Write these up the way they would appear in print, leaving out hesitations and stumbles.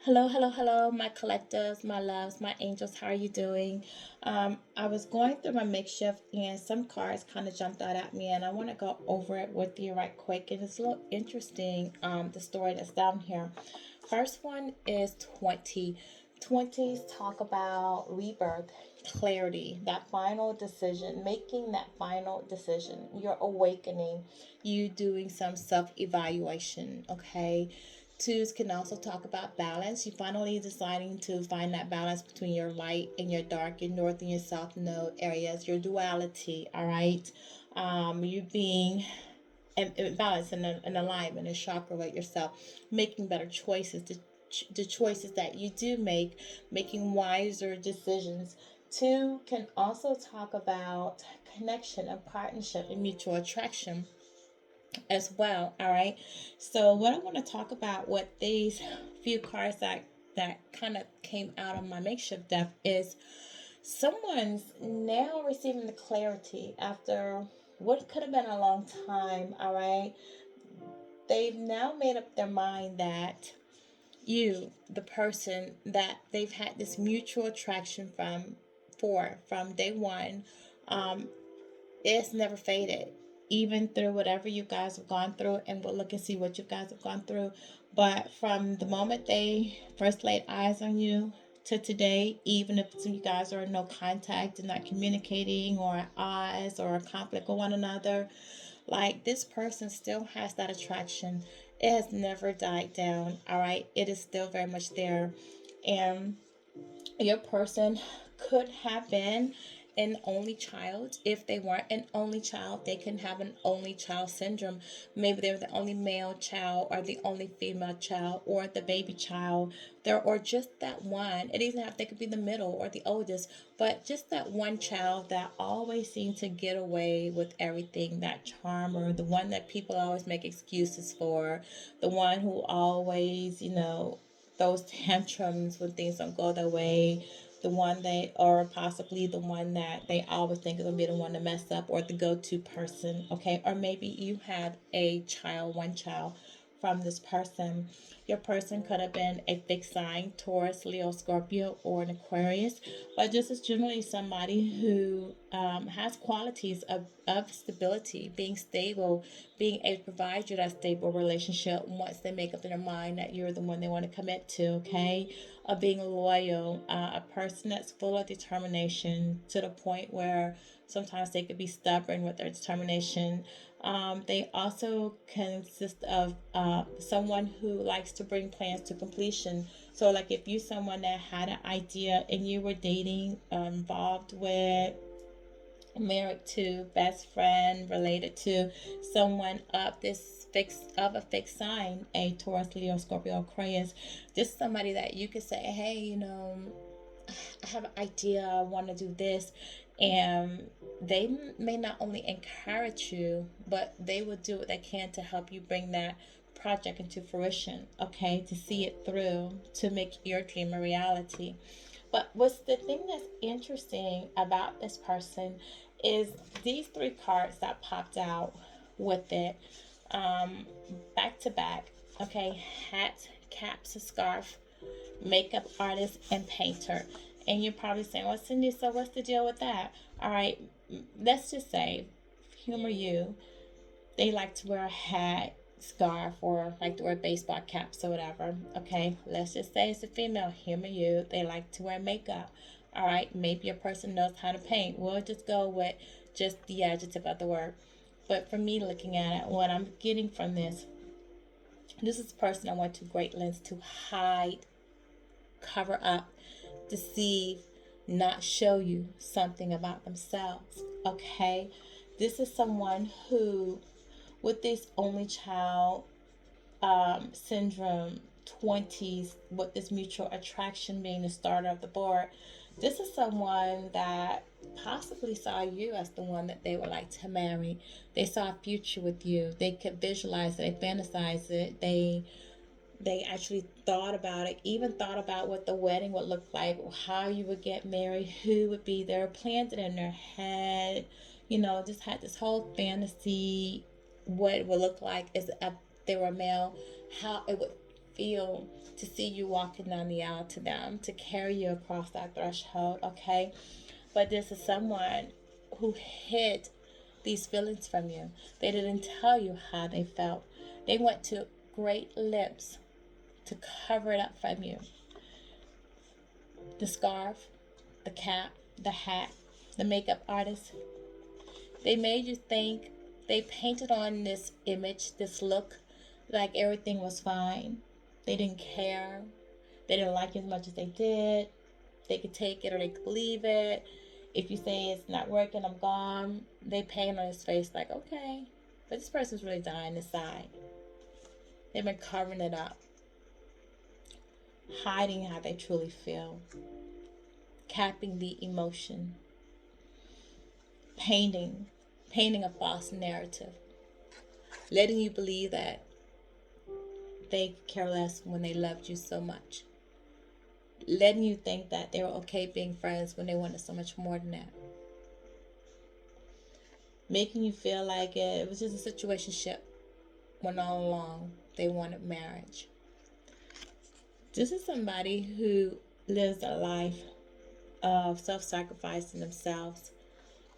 Hello, hello, hello, my collectors, my loves, my angels. How are you doing? I was going through my makeshift and some cards kind of jumped out at me, and I want to go over it with you right quick. And it's a little interesting, the story that's down here. First one is 20. 20s talk about rebirth, clarity, that final decision, making that final decision. You're awakening, you doing some self evaluation, okay? Twos can also talk about balance. You finally deciding to find that balance between your light and your dark, your north and your south node areas, your duality, all right? You being in balance and in alignment and chakra with yourself, making better choices, the choices that you do make, making wiser decisions. Two can also talk about connection and partnership and mutual attraction as well. All right. So what I want to talk about with these few cards that kind of came out of my makeshift deck is someone's now receiving the clarity after what could have been a long time. All right. They've now made up their mind that you, the person that they've had this mutual attraction from day one, um, it's never faded, even through whatever you guys have gone through. And we'll look and see what you guys have gone through. But from the moment they first laid eyes on you to today, even if you guys are in no contact and not communicating or at odds or a conflict with one another, like this person still has that attraction. It has never died down. All right, it is still very much there. And your person could have been an only child. If they weren't an only child, they can have an only child syndrome. Maybe they were the only male child or the only female child or the baby child there, or just that one. It doesn't have, they could be the middle or the oldest, but just that one child that always seemed to get away with everything, that charmer, the one that people always make excuses for, the one who always, those tantrums when things don't go their way, the one they or possibly the one that they always think is gonna be the one to mess up or the go-to person, okay? Or maybe you had a child, one child from this person. Your person could have been a fixed sign, Taurus, Leo, Scorpio, or an Aquarius, but this is generally somebody who has qualities of stability, being stable, being able to provide you that stable relationship once they make up in their mind that you're the one they want to commit to, okay? Of being loyal, a person that's full of determination to the point where sometimes they could be stubborn with their determination. They also consist of someone who likes to bring plans to completion. So, like if you someone that had an idea and you were dating, involved with, married to, best friend, related to someone of a fixed sign, a Taurus, Leo, Scorpio, Aquarius, just somebody that you could say, hey, I have an idea, I want to do this, and they may not only encourage you, but they will do what they can to help you bring that project into fruition, okay, to see it through, to make your dream a reality. But what's the thing that's interesting about this person is these three cards that popped out with it, um, back to back. Okay, hat, caps, a scarf, makeup artist, and painter. And you're probably saying, well, Cindy, so what's the deal with that? All right, let's just say, humor you, they like to wear a hat, scarf, or like to wear baseball caps or whatever. Okay, let's just say it's a female. Humor you, they like to wear makeup. All right, maybe a person knows how to paint. We'll just go with just the adjective of the word. But for me, looking at it, what I'm getting from this is a person I went to great lengths to hide, cover up, deceive, not show you something about themselves. Okay, this is someone who, with this only child syndrome, 20s, with this mutual attraction being the starter of the board, this is someone that possibly saw you as the one that they would like to marry. They saw a future with you. They could visualize it, they fantasize it, they actually thought about it, even thought about what the wedding would look like, how you would get married, who would be there, planned it in their head, just had this whole fantasy, what it would look like as if they were male, how it would feel to see you walking down the aisle to them, to carry you across that threshold, okay? But this is someone who hid these feelings from you. They didn't tell you how they felt. They went to great lengths to cover it up from you. The scarf, the cap, the hat, the makeup artist. They made you think, they painted on this image, this look, like everything was fine. They didn't care. They didn't like you as much as they did. They could take it or they could leave it. If you say it's not working, I'm gone, they paint on his face like, okay. But this person's really dying inside. They've been covering it up, hiding how they truly feel, capping the emotion, painting a false narrative, letting you believe that they care less when they loved you so much, letting you think that they were okay being friends when they wanted so much more than that, making you feel like it was just a situationship when all along they wanted marriage. This is somebody who lives a life of self-sacrificing themselves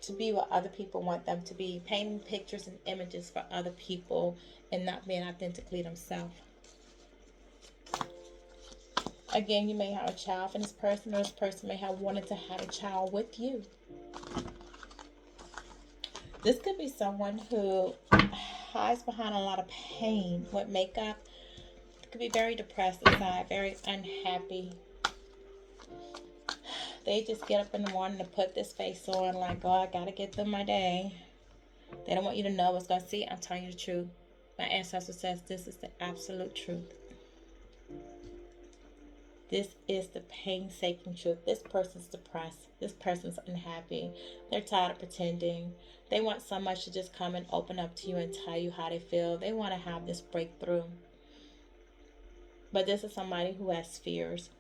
to be what other people want them to be, painting pictures and images for other people and not being authentically themselves. Again, you may have a child from this person, or this person may have wanted to have a child with you. This could be someone who hides behind a lot of pain with makeup. It could be very depressed inside, very unhappy. They just get up in the morning to put this face on like, oh, I gotta get through my day. They don't want you to know what's going to see. I'm telling you the truth. My ancestor says this is the absolute truth. This is the painstaking truth. This person's depressed. This person's unhappy. They're tired of pretending. They want so much to just come and open up to you and tell you how they feel. They want to have this breakthrough. But this is somebody who has fears.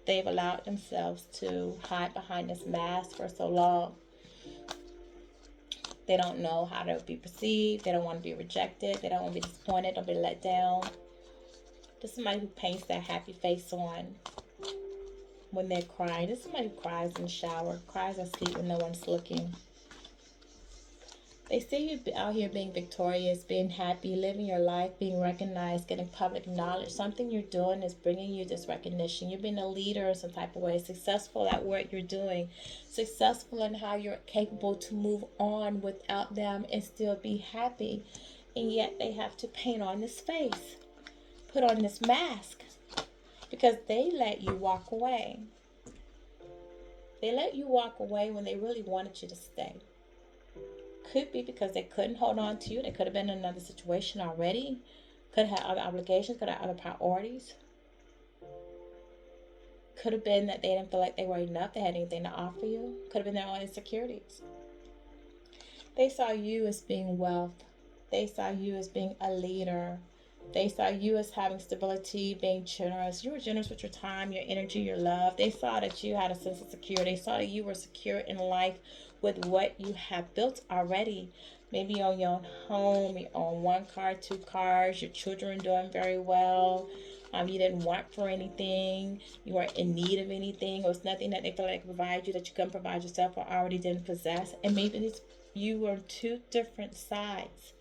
They've allowed themselves to hide behind this mask for so long. They don't know how to be perceived. They don't want to be rejected. They don't want to be disappointed. Don't be let down. This is somebody who paints their happy face on when they're crying. This is somebody who cries in the shower, cries in sleep when no one's looking. They see you out here being victorious, being happy, living your life, being recognized, getting public knowledge. Something you're doing is bringing you this recognition. You're being a leader in some type of way, successful at what you're doing, successful in how you're capable to move on without them and still be happy. And yet they have to paint on this face, put on this mask, because they let you walk away. They let you walk away when they really wanted you to stay. Could be because they couldn't hold on to you. They could have been in another situation already. Could have had other obligations. Could have had other priorities. Could have been that they didn't feel like they were enough. They had anything to offer you. Could have been their own insecurities. They saw you as being wealth. They saw you as being a leader. They saw you as having stability, being generous. You were generous with your time, your energy, your love. They saw that you had a sense of security. They saw that you were secure in life with what you have built already. Maybe you own your own home, you own 1 car, 2 cars, your children are doing very well. You didn't want for anything. You weren't in need of anything. It was nothing that they felt like provide you that you couldn't provide yourself or already didn't possess. And maybe you were 2 different sides.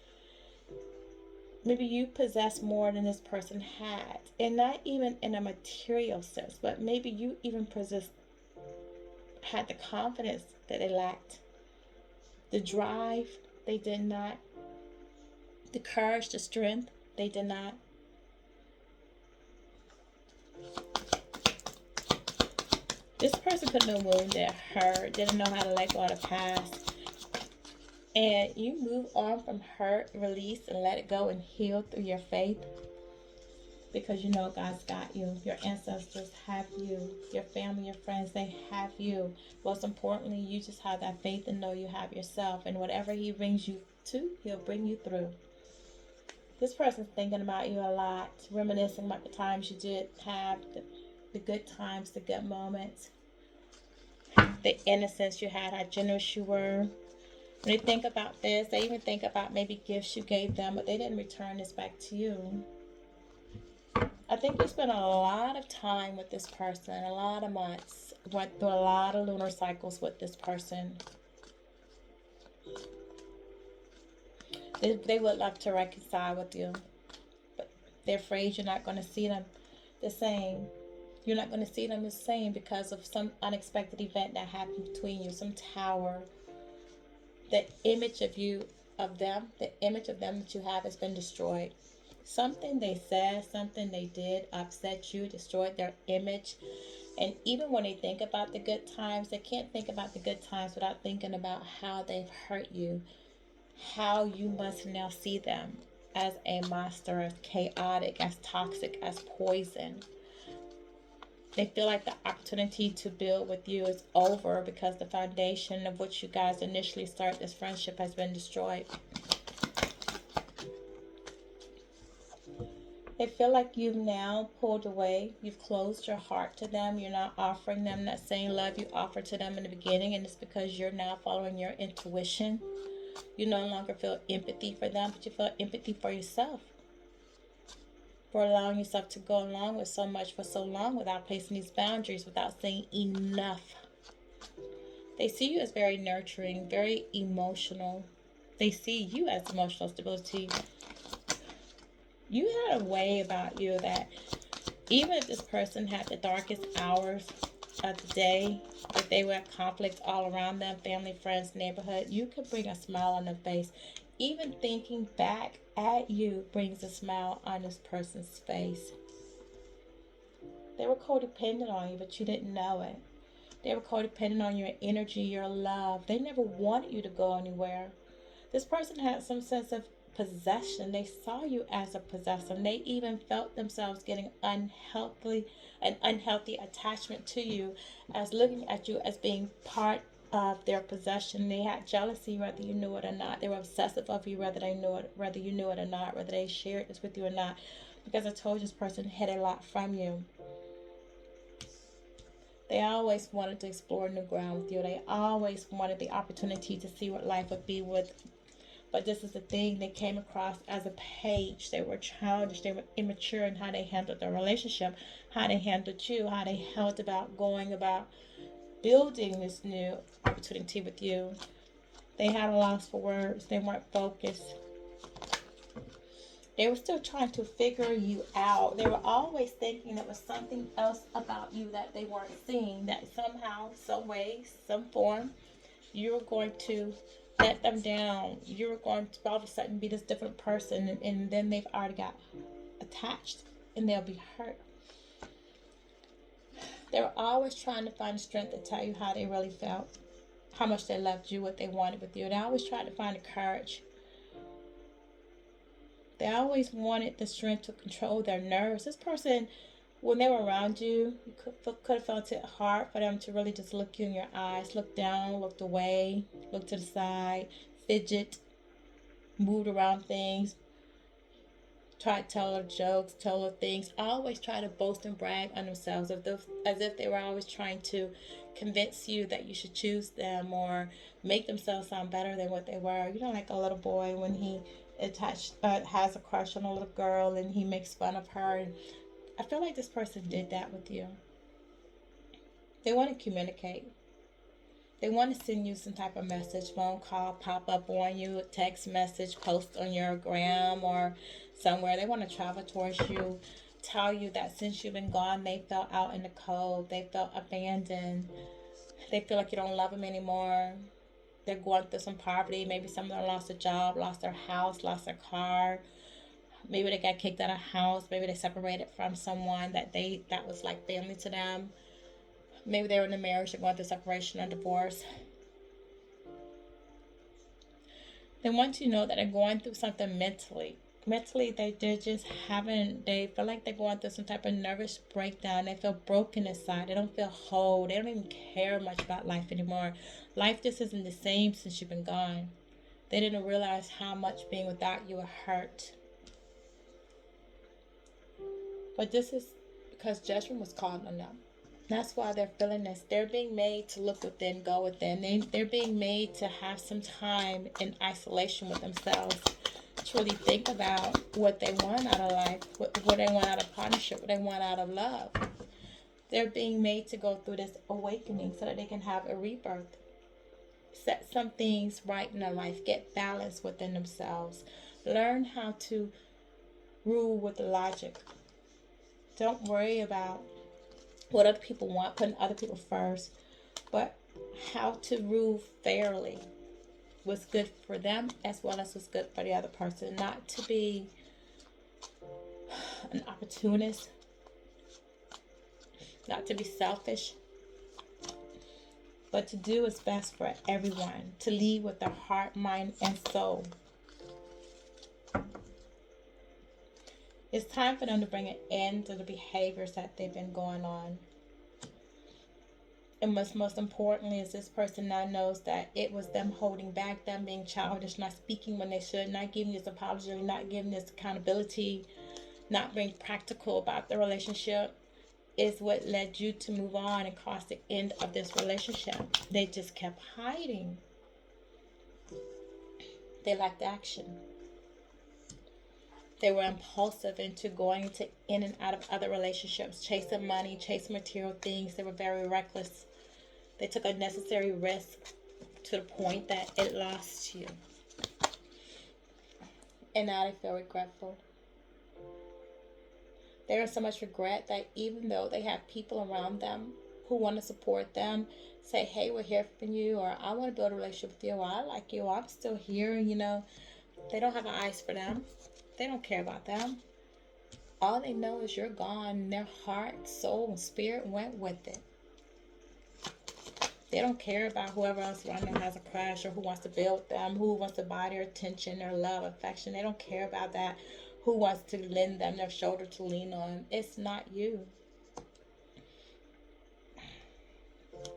Maybe you possess more than this person had. And not even in a material sense, but maybe you even had the confidence that they lacked. The drive, they did not. The courage, the strength, they did not. This person could have been wounded, hurt, didn't know how to let go of the past. And you move on from hurt, release, and let it go and heal through your faith. Because you know God's got you. Your ancestors have you. Your family, your friends, they have you. Most importantly, you just have that faith and know you have yourself. And whatever He brings you to, He'll bring you through. This person's thinking about you a lot, reminiscing about the times you did have, the good times, the good moments, the innocence you had, how generous you were. When they think about this, they even think about maybe gifts you gave them, but they didn't return this back to you. I think you spent a lot of time with this person, a lot of months, went through a lot of lunar cycles with this person. They would love to reconcile with you, but they're afraid you're not going to see them the same. You're not going to see them the same because of some unexpected event that happened between you, some tower. The image of you, of them, the image of them that you have has been destroyed. Something they said, something they did upset you, destroyed their image. And even when they think about the good times, they can't think about the good times without thinking about how they've hurt you, how you must now see them as a monster, as chaotic, as toxic, as poison. They feel like the opportunity to build with you is over because the foundation of which you guys initially started this friendship has been destroyed. They feel like you've now pulled away. You've closed your heart to them. You're not offering them that same love you offered to them in the beginning, and it's because you're now following your intuition. You no longer feel empathy for them, but you feel empathy for yourself, for allowing yourself to go along with so much for so long without placing these boundaries, without saying enough. They see you as very nurturing, very emotional. They see you as emotional stability. You had a way about you that even if this person had the darkest hours of the day, if they were at conflict all around them, family, friends, neighborhood, you could bring a smile on their face. Even thinking back at you brings a smile on this person's face. They were codependent on you, but you didn't know it. They were codependent on your energy, your love. They never wanted you to go anywhere. This person had some sense of possession. They saw you as a possessor. They even felt themselves getting an unhealthy attachment to you, as looking at you as being part of their possession. They had jealousy whether you knew it or not. They were obsessive of you whether you knew it or not, whether they shared this with you or not. Because I told you this person hid a lot from you. They always wanted to explore new ground with you. They always wanted the opportunity to see what life would be with. But this is the thing, they came across as a page. They were childish. They were immature in how they handled their relationship, how they handled you, how they held about going about building this new opportunity with you. They had a loss for words. They weren't focused. They were still trying to figure you out. They were always thinking there was something else about you that they weren't seeing, that somehow, some way, some form, you were going to let them down. You were going to all of a sudden be this different person, and then they've already got attached and they'll be hurt. They were always trying to find the strength to tell you how they really felt, how much they loved you, what they wanted with you. They always tried to find the courage. They always wanted the strength to control their nerves. This person, when they were around you, you could have felt it hard for them to really just look you in your eyes, look down, look away, look to the side, fidget, moved around things, try to tell her jokes, tell her things, always try to boast and brag on themselves as if they were always trying to convince you that you should choose them or make themselves sound better than what they were. You know, like a little boy when he has a crush on a little girl and he makes fun of her. And I feel like this person did that with you. They want to communicate. They want to send you some type of message, phone call, pop up on you, text message, post on your gram or somewhere. They want to travel towards you, tell you that since you've been gone, they felt out in the cold. They felt abandoned. They feel like you don't love them anymore. They're going through some poverty. Maybe some of them lost a job, lost their house, lost their car. Maybe they got kicked out of house. Maybe they separated from someone that was like family to them. Maybe they were in a marriage, they're going through separation or divorce. They want you to know that they're going through something mentally. Mentally, they're just they feel like they're going through some type of nervous breakdown. They feel broken inside. They don't feel whole. They don't even care much about life anymore. Life just isn't the same since you've been gone. They didn't realize how much being without you would hurt. But this is because judgment was called on them. That's why they're feeling this. They're being made to look within, go within. They're being made to have some time in isolation with themselves, to really think about what they want out of life, what they want out of partnership, what they want out of love. They're being made to go through this awakening so that they can have a rebirth, set some things right in their life, get balance within themselves, learn how to rule with logic. Don't worry about what other people want, putting other people first, but how to rule fairly, what's good for them as well as what's good for the other person. Not to be an opportunist, not to be selfish, but to do what's best for everyone, to lead with their heart, mind, and soul. It's time for them to bring an end to the behaviors that they've been going on. And most importantly is this person now knows that it was them holding back, them being childish, not speaking when they should, not giving this apology, not giving this accountability, not being practical about the relationship is what led you to move on and cause the end of this relationship. They just kept hiding. They lacked action. They were impulsive into going into in and out of other relationships, chasing money, chasing material things. They were very reckless. They took unnecessary risk to the point that it lost you. And now they feel regretful. There is so much regret that even though they have people around them who want to support them, say, hey, we're here for you, or I want to build a relationship with you, or I like you, or I'm still here, they don't have eyes for them. They don't care about them. All they know is you're gone. Their heart, soul, and spirit went with it. They don't care about whoever else around them has a crush or who wants to build them, who wants to buy their attention, their love, affection. They don't care about that. Who wants to lend them their shoulder to lean on. It's not you.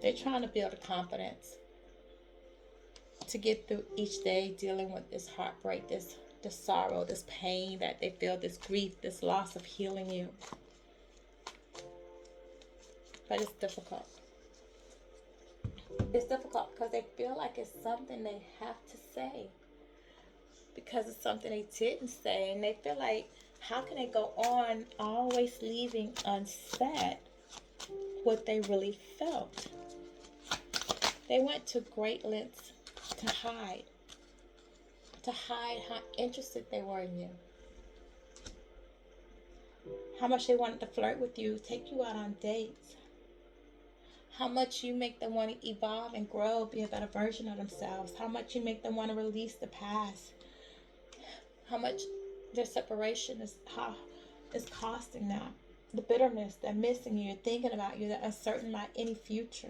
They're trying to build a confidence to get through each day dealing with this heartbreak, this sorrow, this pain that they feel, this grief, this loss of healing you. But it's difficult. It's difficult because they feel like it's something they have to say. Because it's something they didn't say. And they feel like, how can they go on always leaving unsaid what they really felt? They went to great lengths to hide how interested they were in you, how much they wanted to flirt with you, take you out on dates, how much you make them want to evolve and grow, be a better version of themselves, how much you make them want to release the past, how much their separation is costing them, the bitterness, they're missing you, thinking about you, they're uncertain about any future.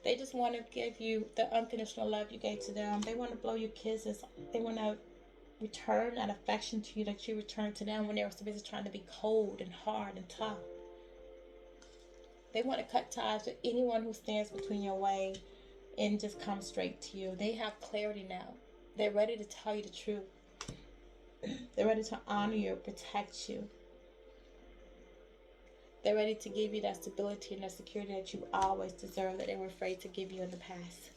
They just want to give you the unconditional love you gave to them. They want to blow you kisses. They want to return that affection to you that you returned to them when they were so busy trying to be cold and hard and tough. They want to cut ties with anyone who stands between your way and just come straight to you. They have clarity now. They're ready to tell you the truth. They're ready to honor you, protect you. They're ready to give you that stability and that security that you always deserve, that they were afraid to give you in the past.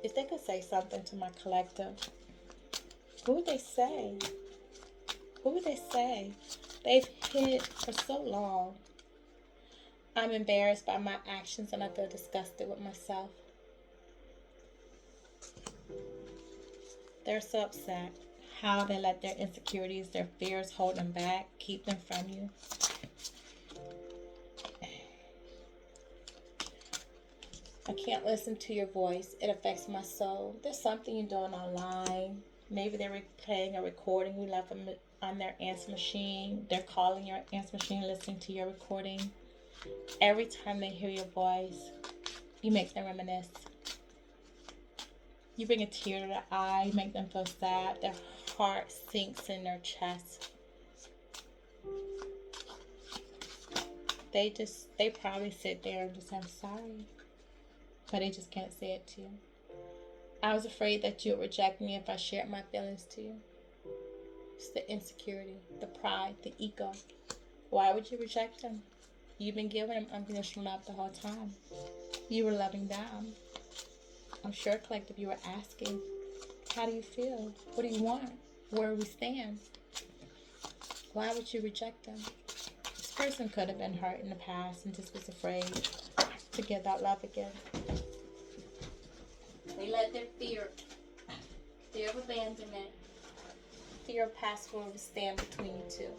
If they could say something to my collective, who would they say? Who would they say? They've hid for so long. I'm embarrassed by my actions and I feel disgusted with myself. They're so upset. How they let their insecurities, their fears hold them back, keep them from you. I can't listen to your voice. It affects my soul. There's something you're doing online. Maybe they're playing a recording you left on their answer machine. They're calling your answer machine, listening to your recording. Every time they hear your voice, you make them reminisce. You bring a tear to their eye, you make them feel sad. Their heart sinks in their chest. They probably sit there and just say, I'm sorry. But they just can't say it to you. I was afraid that you would reject me if I shared my feelings to you. It's the insecurity, the pride, the ego. Why would you reject them? You've been giving them unconditional love the whole time. You were loving them. I'm sure, collective, you were asking, how do you feel? What do you want? Where do we stand? Why would you reject them? This person could have been hurt in the past and just was afraid to give that love again. They let their fear of abandonment, fear of past wounds stand between you two.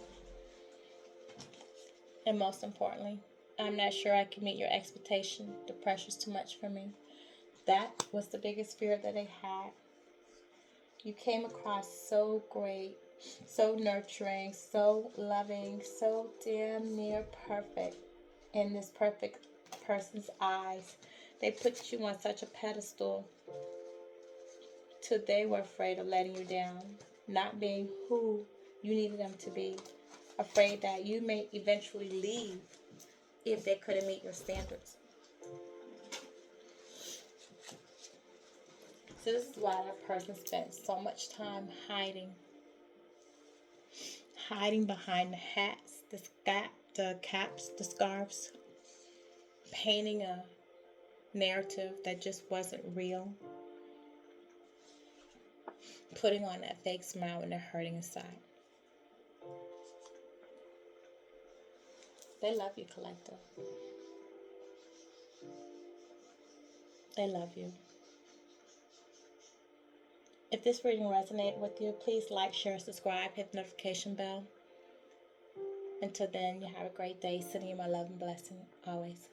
And most importantly, I'm not sure I can meet your expectation. The pressure's too much for me. That was the biggest fear that they had. You came across so great, so nurturing, so loving, so damn near perfect in this perfect person's eyes. They put you on such a pedestal till they were afraid of letting you down, not being who you needed them to be, afraid that you may eventually leave if they couldn't meet your standards. So this is why that person spent so much time hiding behind the hats, the caps, the scarves, painting a narrative that just wasn't real, putting on that fake smile when they're hurting inside. They love you, collective. They love you. If this reading resonated with you, please like, share, subscribe, hit the notification bell. Until then, you have a great day. Sending you my love and blessing always.